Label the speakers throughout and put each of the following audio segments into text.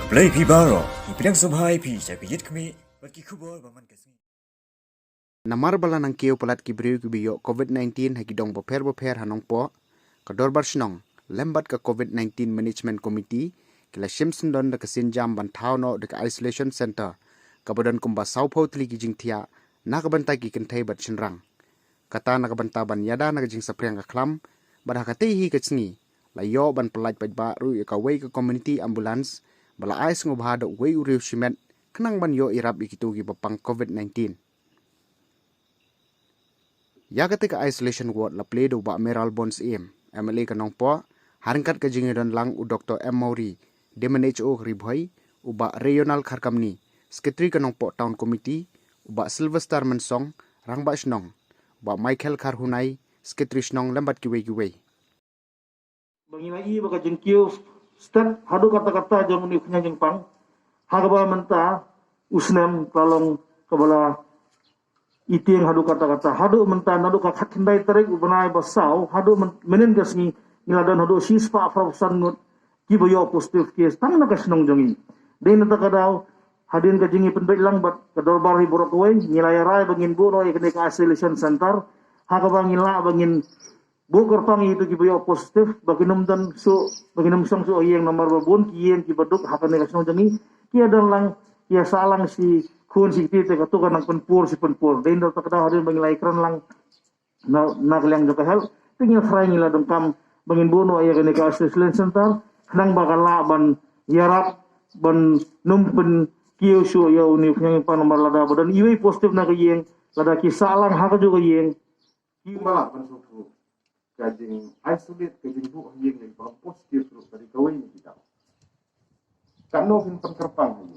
Speaker 1: Plie Kiba ro ipinang sabhay pi sa kiyit kami bagi kubol baman kasi.
Speaker 2: Namar bala ng Kiew Palat Kibriw Kibiyo COVID-19 hagidong boper Nongpoh kadorbar snong lembat ka COVID-19 Management Committee kila Shimson don da kasinjam bantao no da isolation center kabadan kumba Saupho tli gijing tia nakabantay ki kentay bat sinrang kata nakabanta ban yada nakajing sapriang ka klam bada katehi kacngi layo ban Paidbah ru ka way ka community ambulance bala ais ngobha da way uriw simet kenang ban yo irap ikitu gi bapang COVID-19. Ya ketika isolation ward la play do ba Meral Bonds MLA ka Nongpoh haringkat ka jingidan lang u Dr. M. Mauri DMNHO Ribhoy uba regional kharkamni Secretary ka Nongpoh Town Committee uba Sylvester Mensong rangba snong uba Michael Karhunay Secretary snong lambat kiwe
Speaker 3: Bagi lagi baka jengkiu stat hadu kata-kata jang ni punya jengpang hagaba menta usnem kalong kabala iting hadu kata-kata hadu menta nadu ka khatindai tarik ubanai basau hadu menen gasni niladan hadu sispa frasan ngut kibayo positive case tang na kasnong jangi den ta kadaw hadin ka jingi pendai lang bat kadorbar hi borokoi nilayarai bangin buno ikne ka isolation center hagaba ngila bangin Bukar pang itu kibayo positif baginum dan so baginum sang so yang nomor babun kien kibaduk hakan ni kasno jangi kia dan lang kia salang si kun si tite katukan nang penpur si penpur den do takda hadin bangilai kran lang na kaliang jaka hel tinggal fry ngila dengkam bangin bono ya kene ka isolation center nang bakal ban yarap ban numpen kiyo so ya uni yang pa nomor lada badan iwe positif na kiyeng lada ki salang haka juga yeng
Speaker 4: Kiba pensuku kajing isolate kajing bu yang ni bang positif terus dari kawin kita. Kano fin penkerpang ni.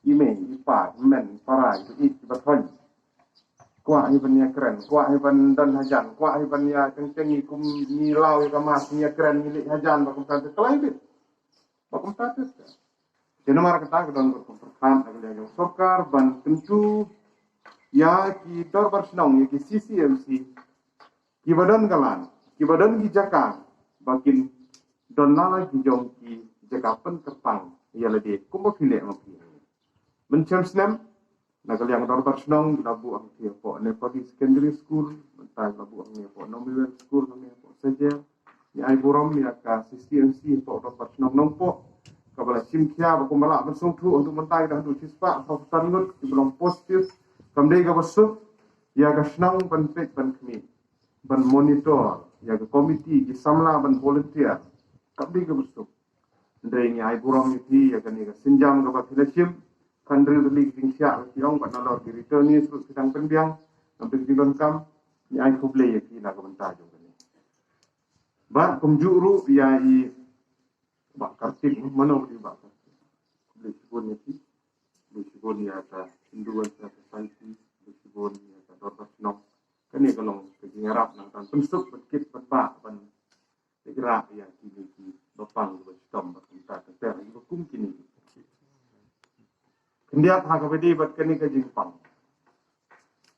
Speaker 4: Ime, ipa, men, para itu baton. Kuah iban ya keren, kuah iban dan hajan, kuah iban ya kenceng ikum nilau ya mas ya keren milik hajan bakum tante kelai bit. Bakum tante. Jadi mara kata kedon berkomperkan agak yang sokar ban kencu ya ki dorbar senong ya ki CCMC Kibadan kalan, kibadan gijakan, bakin donala gijong ki jakapan kepang, ia lede kumba filek mapi. Mencem snem, nagal yang dorbar senong labu ang kia po Nepali Secondary School, mentai labu ang kia po Nominal School ang kia po saja. Ya ai borom ya ka CCMC po dorbar senong Nongpoh, kabala simkia bakumala mensungtu untuk mentai dah du cispa atau tangut di belum positif, kamdei ka besuk, ya ka senong penpek penkmi. Ban monitor ya ke komiti ki samla ban volunteer kabdi ke besuk ndai ni ai buram ni ya kan ni sinjam ke bakilashim kandri li tingsia ki ong ban nalor di return ni terus sedang pendiang sampai di kam ni ai kuble ya ki na ke benta jo kan ba kumjuru ya i ba kartik mano di ba kuble sibon ni kuble sibon ya ta hinduan ta society kuble sibon ya ta dorpas nok kini kalau kegingarap nang tan pensuk bekit berba ban segera ya kini bapang berstom berkunta ter itu kum kini kendiat hakabedi bat kini ke jingpang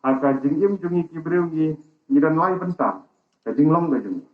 Speaker 4: aka jingim jungi kibreu ni dan lai bentang ke jinglong ke jungi